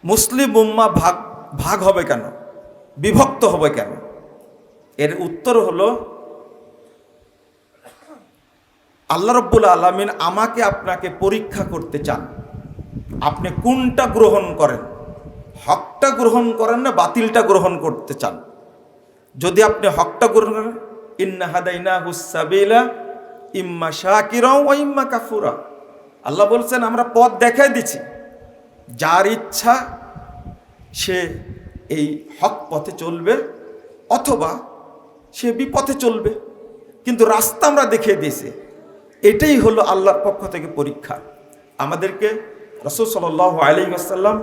মুসলিম উম্মাহ ভাগ ভাগ হবে কেন, বিভক্ত হবে কেন? এর উত্তর হলো, আল্লাহ রাব্বুল আলামিন আমাকে আপনাকে পরীক্ষা করতে চান। আপনি কোনটা গ্রহণ করেন, হকটা গ্রহণ করেন না বাতিলটা গ্রহণ করতে চান? যদি আপনি হকটা গ্রহণ করেন, ইন্না হাদাইনাহুস সাবিলা ইম্মা শাকিরা ওয়া ইম্মা কাফুরা। আল্লাহ বলছেন আমরা পথ দেখাই দিছি, যার ইচ্ছা সে এই হক পথে চলবে অথবা সে বিপথে চলবে, কিন্তু রাস্তা আমরা দেখিয়ে দিয়েছি। এটাই হলো আল্লাহর পক্ষ থেকে পরীক্ষা। আমাদেরকে রাসূল সাল্লাল্লাহু আলাইহি ওয়াসাল্লাম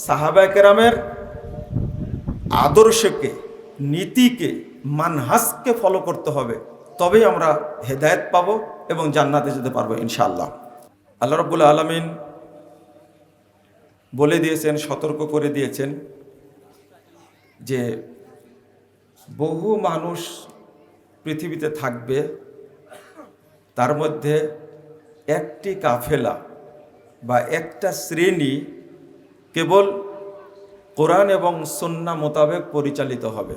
সাহাবায়ে কেরামের আদর্শকে, নীতিকে, মানহাজকে ফলো করতে হবে, তবেই আমরা হেদায়েত পাবো এবং জান্নাতে যেতে পারবো ইনশাআল্লাহ। আল্লাহ রাব্বুল আলামিন বলে দিয়েছেন, সতর্ক করে দিয়েছেন যে বহু মানুষ পৃথিবীতে থাকবে, তার মধ্যে একটি কাফেলা বা একটা শ্রেণী কেবল কোরআন এবং সুন্নাহ মোতাবেক পরিচালিত হবে।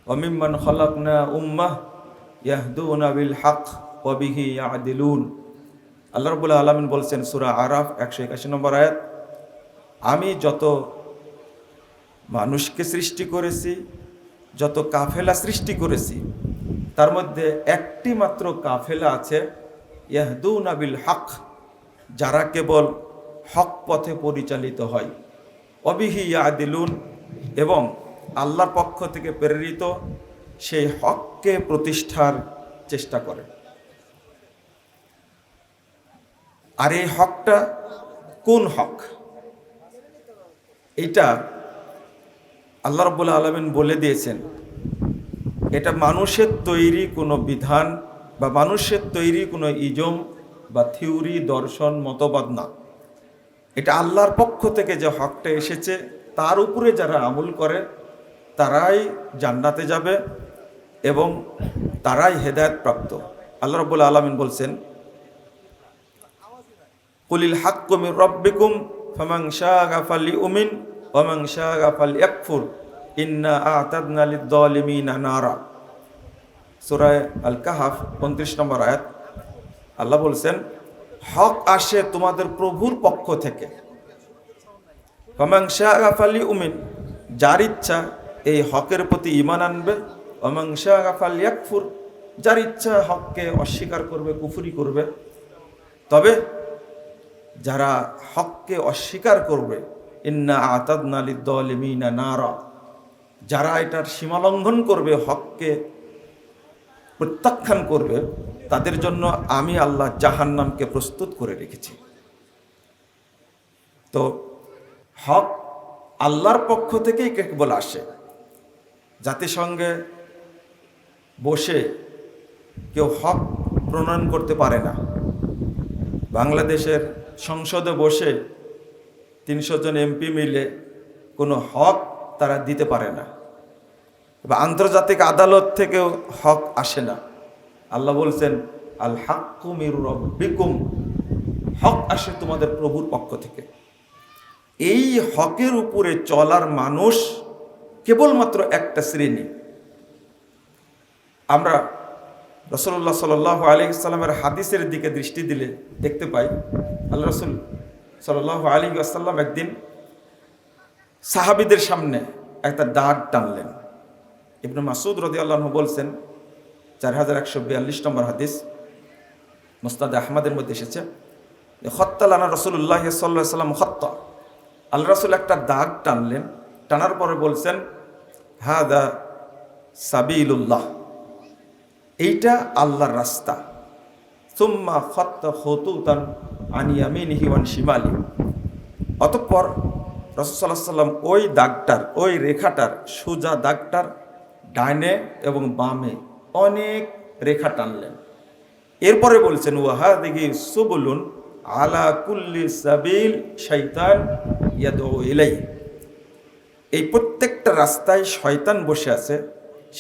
ওয়ামিম্মান খালাকনা উম্মাহ ইয়াহদুনা বিল হক ওয়া বিহি ইয়াদিলুন। আল্লাহ রাব্বুল আলামিন বলছেন সূরা আরাফ 181 নম্বর আয়াত, আমি যত মানুষকে সৃষ্টি করেছি, যত কাফেলা সৃষ্টি করেছি, তার মধ্যে একটি মাত্র কাফেলা আছে ইয়াহদুনা বিল হক, যারা কেবল হক পথে পরিচালিত হয়, অবিহি ইয়াদিলুন, এবং আল্লাহর পক্ষ থেকে প্রেরিত সেই হককে প্রতিষ্ঠার চেষ্টা করে। আর এই হকটা কোন হক? এটা আল্লাহ রাব্বুল আলামিন বলে দিয়েছেন, এটা মানুষের তৈরি কোনো বিধান বা মানুষের তৈরি কোনো ইজম বা থিওরি, দর্শন, মতবাদ না। এটা আল্লাহর পক্ষ থেকে যে হকটা এসেছে তার উপরে যারা আমল করে তারাই জান্নাতে যাবে এবং তারাই হেদায়েত প্রাপ্ত। আল্লাহ রাব্বুল আলামিন বলছেন, কুলিল হাক্কু মির রাব্বিকুম ফামান শাআ ফালিউমিন ওয়া মান শাআ ফালইয়াকফুর ইন্না আ'তাদনা লিয-যালিমিনা নারা। সূরা আল কাহফ 29 নম্বর আয়াত। আল্লাহ বলছেন হক আসে তোমাদের প্রভুর পক্ষ থেকে। ফামান শাআ ফালিউমিন, যার ইচ্ছা এই হকের প্রতি ঈমান আনবে, ওয়া মান শাআ ফালইয়াকফুর, যার ইচ্ছা হককে অস্বীকার করবে, কুফরি করবে। তবে যারা হককে অস্বীকার করবে, ইন্না আ'তাদনা লিয-যালিমিনা নারা, যারা এটার সীমা লঙ্ঘন করবে, হককে প্রত্যাখ্যান করবে, তাদের জন্য আমি আল্লাহ জাহান্নামকে প্রস্তুত করে রেখেছি। তো হক আল্লাহর পক্ষ থেকেই কেবল আসে। জাতিসংঘে বসে কেউ হক প্রণয়ন করতে পারে না। বাংলাদেশের সংসদে বসে 300 জন এমপি মিলে কোনো হক তারা দিতে পারে না, বা আন্তর্জাতিক আদালত থেকেও হক আসে না। আল্লাহ বলছেন আল হাক্কু মির রাব্বিকুম, হক আসে তোমাদের প্রভুর পক্ষ থেকে। এই হকের উপরে চলার মানুষ কেবলমাত্র একটা শ্রেণী। আমরা রাসূলুল্লাহ সাল্লাল্লাহু আলাইহি ওয়াসাল্লামের হাদিসের দিকে দৃষ্টি দিলে দেখতে পাই, আল্লাহ রাসূল সাল্লাল্লাহু আলাইহি ওয়াসাল্লাম একদিন সাহাবীদের সামনে একটা দাগ টানলেন। ইবনে মাসউদ রাদিয়াল্লাহু আনহু বলছেন, 4142 নম্বর হাদিস, মুসনাদ আহমদের মধ্যে এসেছে, খত্তালানা রাসূলুল্লাহ সাল্লাল্লাহু আলাইহি ওয়াসাল্লাম খত্তা, আল্লাহ রাসূল একটা দাগ টানলেন। টানার পরে বলছেন হাদা সাবিলুল্লাহ, এইটা আল্লাহর রাস্তা। সুম্মা খত্তা খুতুতান আন ইয়ামিনিহি ওয়ান শিমালি, অতঃপর রাসূল সাল্লাল্লাহু আলাইহি ওয়াসাল্লাম ওই দাগটার, ওই রেখাটার, সোজা দাগটার ডাইনে এবং বামে অনেক রেখা টানলেন। এরপরে বলছেন ওয়াহাদিহি সুবুলুন আলা কুল্লি সাবিল শাইতান ইয়াদউ ইলাইহি, এই প্রত্যেকটা রাস্তায় শয়তান বসে আছে,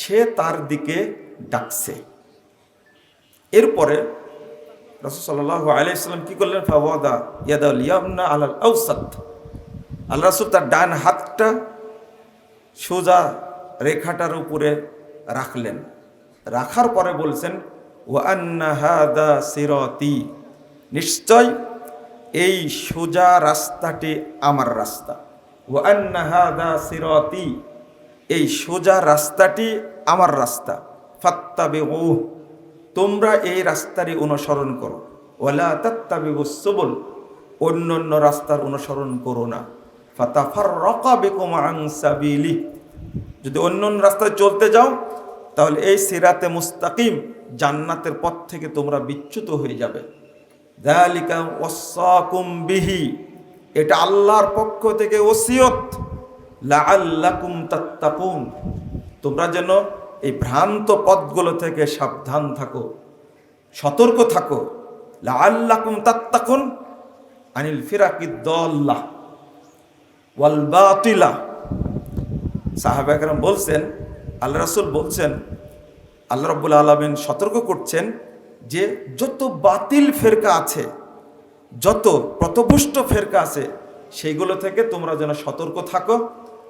সে তার দিকে ডাকছে। এরপরে রাসূল সাল্লাল্লাহু আলাইহি সাল্লাম কি করলেন? ফাওয়াদা ইয়াদাল ইয়ামনা আলাল আওসাত, আল্লাহ রাসূল তার ডান হাতটা সোজা রেখাটার উপরে রাখলেন, রাখার পরে বলছেন ওয়া আন্না হাদা সিরাতি, নিশ্চয় এই সোজা রাস্তাটি আমার রাস্তা। ওয়া আন্না হাদা সিরাতি, এই সোজা রাস্তাটি আমার রাস্তা। ফাত্তাবিউহু, তোমরা এই রাস্তারই অনুসরণ করো। ওয়ালা তাত্তাবিউস সুবুল, অন্যান্য রাস্তার অনুসরণ করো না। ফাতাফাররাকা বিকুম আন সাবিলি, যদি অন্যান্য রাস্তায় চলতে যাও তাহলে এই সিরাতে মুস্তাকিম জান্নাতের পথ থেকে তোমরা বিচ্যুত হয়ে যাবে। যালিকা ওয়াসাকুম বিহি, এটা আল্লাহর পক্ষ থেকে ওসিয়ত। লাআল্লাকুম তাত্তাকুন, তোমরা যেন এই ভ্রান্ত পথগুলো থেকে সাবধান থাকো, সতর্ক থাকো। লাআল্লাকুম তাত্তাকুন আনিল ফিরাকিদ দাল্লাহ ওয়াল বাতিলা। সাহাবায়ে কেরাম বলছেন, আল্লাহ রাসূল বলছেন, আল্লাহ রাব্বুল আলামিন সতর্ক করছেন যে যত বাতিল ফেরকা আছে, যত পথভ্রষ্ট ফেরকা আছে, সেইগুলো থেকে তোমরা যেন সতর্ক থাকো।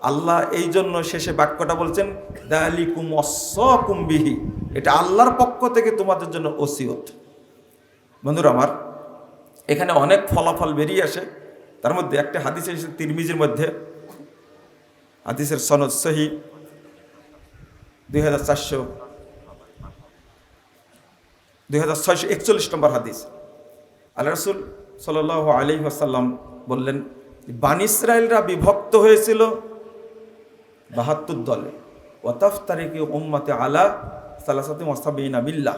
আল্লাহ এই জন্য শেষে বাক্যটা বলছেন যালিকুম ওয়াসাকুম বিহি, এটা আল্লাহর পক্ষ থেকে তোমাদের জন্য ওসিয়ত। বন্ধুরা আমার, এখানে অনেক ফলাফল বেরিয়ে আসে। তার মধ্যে একটা হাদিস এসেছে তিরমিজির মধ্যে, হাদিসের সনদ সহিহ, 2641 নম্বর হাদিস। আল্লাহ রাসূল সাল্লাল্লাহু আলাইহি ওয়াসাল্লাম বললেন, বানী ইসরাইলরা বিভক্ত হয়েছিল 72 দলে। ওয়াতাফতারিকু উম্মতি আলা সালাসাতি ওয়াসাবিনা মিল্লাহ,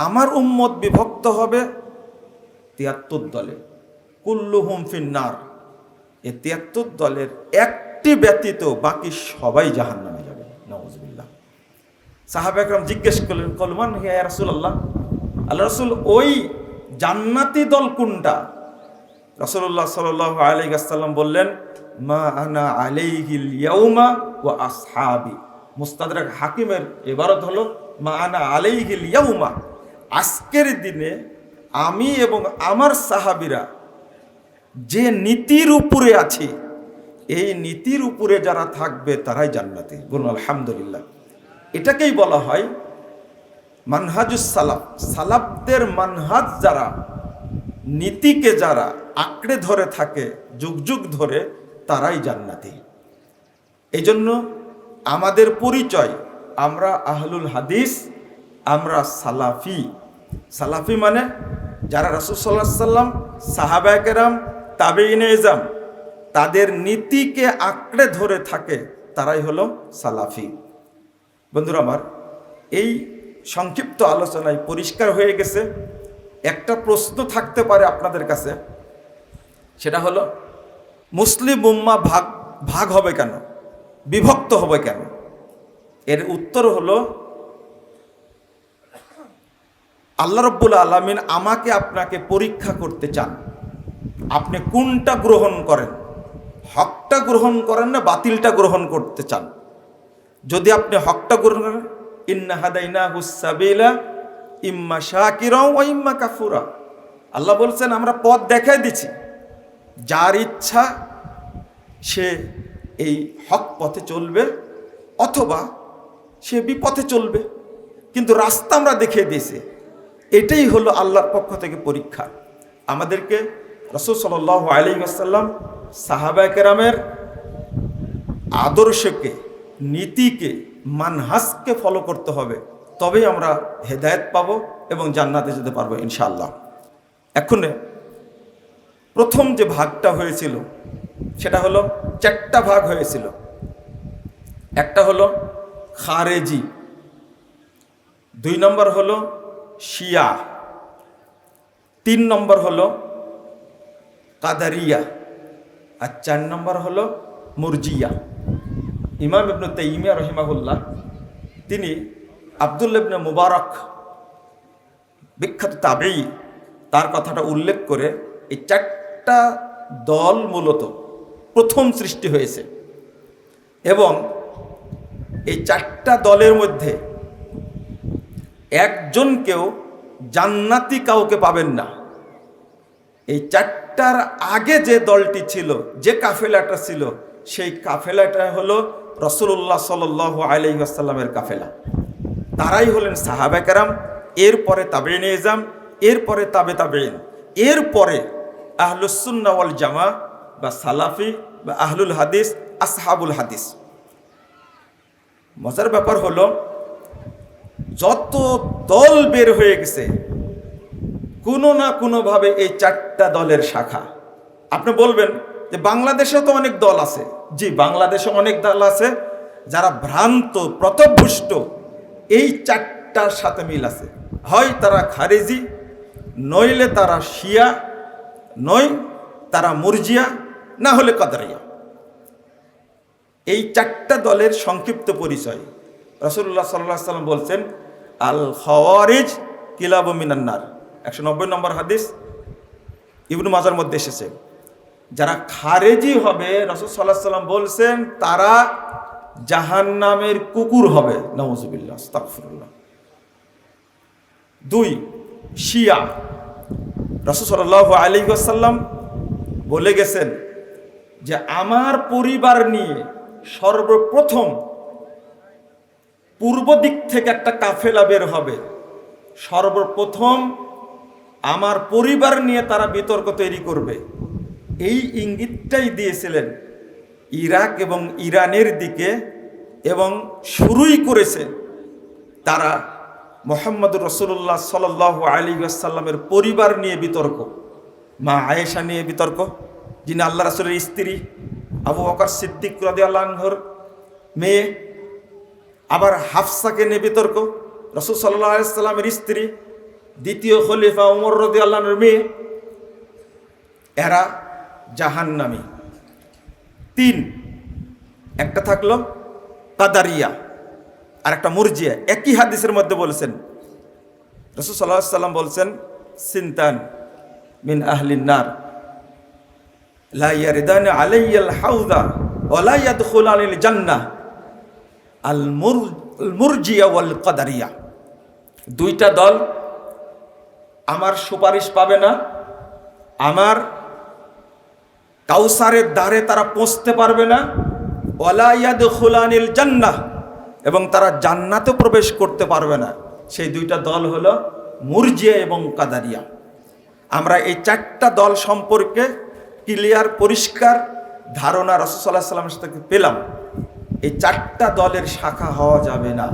আমার উম্মত বিভক্ত হবে 73 দলে। কুল্লুহুম ফিন্নার, এই 73 দলের একটি ব্যতীত বাকি সবাই জাহান্নামে যাবে। নাউযুবিল্লাহ। সাহাবা একরাম জিজ্ঞেস করলেন, কলমান হে ইয়া রাসূলুল্লাহ, আল্লাহ রাসূল ওই জান্নাতি দল কোনটা? রাসূলুল্লাহ সাল্লাল্লাহু আলাইহি ওয়াসাল্লাম বললেন, মা আনা আলাইহিল ইয়াউমা ওয়া আসহাবি। মুস্তাদরাক হাকিমের ইবারত হলো মা আনা আলাইহিল ইয়াউমা, আজকের দিনে আমি এবং আমার সাহাবীরা যে নীতির উপরে আছি, এই নীতির উপরে যারা থাকবে তারাই জান্নাতি। বলুন আলহামদুলিল্লাহ। এটাকেই বলা হয় মানহাজুস সালাফ। সালাফদের মানহাজ যারা, নীতিকে যারা আঁকড়ে ধরে থাকে যুগ যুগ ধরে, তারাই জান্নাতি। এই জন্য আমাদের পরিচয়, আমরা আহলুল হাদিস, আমরা সালাফি। সালাফি মানে যারা রাসূল সাল্লাল্লাহু আলাইহি ওয়াসাল্লাম, সাহাবায়ে কেরাম, তাবেঈনে ইজম, তাদের নীতিকে আঁকড়ে ধরে থাকে, তারাই হলো সালাফি। বন্ধুরা আমার, এই সংক্ষিপ্ত আলোচনায় পরিষ্কার হয়ে গেছে। একটা প্রশ্ন থাকতে পারে আপনাদের কাছে, সেটা হলো মুসলিম উম্মাহ ভাগ হবে কেন, বিভক্ত হবে কেন? এর উত্তর হলো আল্লাহ রাব্বুল আলামিন আমাকে আপনাকে পরীক্ষা করতে চান, আপনি কোনটা গ্রহণ করেন, হকটা গ্রহণ করেন না বাতিলটা গ্রহণ করতে চান। যদি আপনি হকটা গ্রহণ করেন, ইন্না হাদাইনাহুস সাবিলা ইম্মা শাকিরা ওয়া ইম্মা কাফুরা, আল্লাহ বলছেন আমরা পথ দেখাই দিচ্ছি, যার ইচ্ছা সে এই হক পথে চলবে অথবা সে বিপথে চলবে, কিন্তু রাস্তা আমরা দেখিয়ে দিয়েছি। এটাই হলো আল্লাহর পক্ষ থেকে পরীক্ষা। আমাদেরকে রাসূল সাল্লাল্লাহু আলাইহি ওয়াসাল্লাম, সাহাবায়ে কেরামের আদর্শকে, নীতিকে, মানহাজকে ফলো করতে হবে, তবেই আমরা হেদায়েত পাবো এবং জান্নাতে যেতে পারবো ইনশাআল্লাহ। এখন প্রথম যে ভাগটা হয়েছিল সেটা হলো 4টা ভাগ হয়েছিল। একটা হলো খারেজি, 2 নম্বর হলো শিয়া, 3 নম্বর হলো কাদারিয়া, আর 4 নম্বর হলো মুরজিয়া। ইমাম ইবনে তাইমিয়া রাহিমাহুল্লাহ তিনি আব্দুল্লাহ ইবনে মুবারক, বিখ্যাত তাবেঈ, তার কথাটা উল্লেখ করে এই 4টা দল মূলত প্রথম সৃষ্টি হয়েছে এবং এই 4টা দলের মধ্যে একজনকেও জান্নাতি কাউকে পাবেন না। এই চারটার আগে যে দলটি ছিল, যে কাফেলাটা ছিল, সেই কাফেলাটা হলো রাসূলুল্লাহ সাল্লাল্লাহু আলাইহি ওয়াসাল্লামের কাফেলা। তারাই হলেন সাহাবা কেরাম, এরপরে তাবেঈন ইজম, এরপরে তাবে তাবেঈন, এরপরে আহলুস সুন্নাহ ওয়াল জামা বা সালাফি বা আহলুল হাদিস, আসহাবুল হাদিস। মজার ব্যাপার হলো যত দল বের হয়ে গেছে কোনো না কোনোভাবে এই চারটা দলের শাখা। আপনি বলবেন যে বাংলাদেশেও তো অনেক দল আছে। জি, বাংলাদেশে অনেক দল আছে যারা ভ্রান্ত, পথভ্রষ্ট। এই চারটার সাথে মিল আছে, হয় তারা খারেজি, নইলে তারা শিয়া, নয় তারা মুরজিয়া, না হলে কাদরিয়া। এই চারটা দলের সংক্ষিপ্ত পরিচয় রাসূলুল্লাহ সাল্লাল্লাহু আলাইহি ওয়াসাল্লাম বলছেন, আল খাওয়ারিজ কিলাবু মিনান নার, 190 নম্বর হাদিস, ইবনে মাজার মধ্যে এসেছে। যারা খারেজি হবে, রাসূল সাল্লাল্লাহু আলাইহি ওয়াসাল্লাম বলছেন তারা জাহান্নামের কুকুর হবে। নাউযুবিল্লাহ, আস্তাগফিরুল্লাহ। 2, শিয়া। রাসূল সাল্লাল্লাহু আলাইহি ওয়াসাল্লাম বলে গেছেন যে আমার পরিবার নিয়ে সর্বপ্রথম পূর্ব দিক থেকে একটা কাফেলা বের হবে। সর্বপ্রথম আমার পরিবার নিয়ে তারা বিতর্ক তৈরি করবে। এই ইঙ্গিতটাই দিয়েছিলেন ইরাক এবং ইরানের দিকে, এবং শুরুই করেছে তারা মুহাম্মদুর রাসূলুল্লাহ সাল্লাল্লাহু আলাইহি ওয়াসাল্লামের পরিবার নিয়ে বিতর্ক। মা আয়েশা নিয়ে বিতর্ক, যিনি আল্লাহ রাসূলের স্ত্রী, আবু বকর সিদ্দিক রাদিয়াল্লাহু আনহুর মেয়ে। আবার হাফসাকে নিয়ে বিতর্ক, রাসূল সাল্লাল্লাহু আলাইহি ওয়াসাল্লামের স্ত্রী, দ্বিতীয় খলিফা ওমর রাদিয়াল্লাহু আনহুর মেয়ে। এরা জাহান্নামী। 3, একটা থাকলো কাদারিয়া আর একটা মুরজিয়া। একই হাদিসের মধ্যে বলেছেন, রাসূল সাল্লাল্লাহু আলাইহি ওয়াসাল্লাম বলছেন, সিনতান মিন আহলিন নার লা ইয়ারিদানা আলাইয়াল হাউদা ওয়া লা ইয়াদখুলানিল জান্নাহ, আল মুরজিয়া ওয়াল কাদারিয়া। 2টা দল আমার সুপারিশ পাবে না, আমার কাউসারের দ্বারে তারা পৌঁছতে পারবে না, ওয়ালা ইয়াদখুলানিল জান্নাহ, এবং তারা জান্নাতে প্রবেশ করতে পারবে না। সেই 2টা দল হলো মুরজিয়া এবং কাদারিয়া। আমরা এই 4টা দল সম্পর্কে ক্লিয়ার, পরিষ্কার ধারণা রাসূল সাল্লাল্লাহু আলাইহি ওয়াসাল্লামের সাথে পেলাম। এই 4টা দলের শাখা হওয়া যাবে না।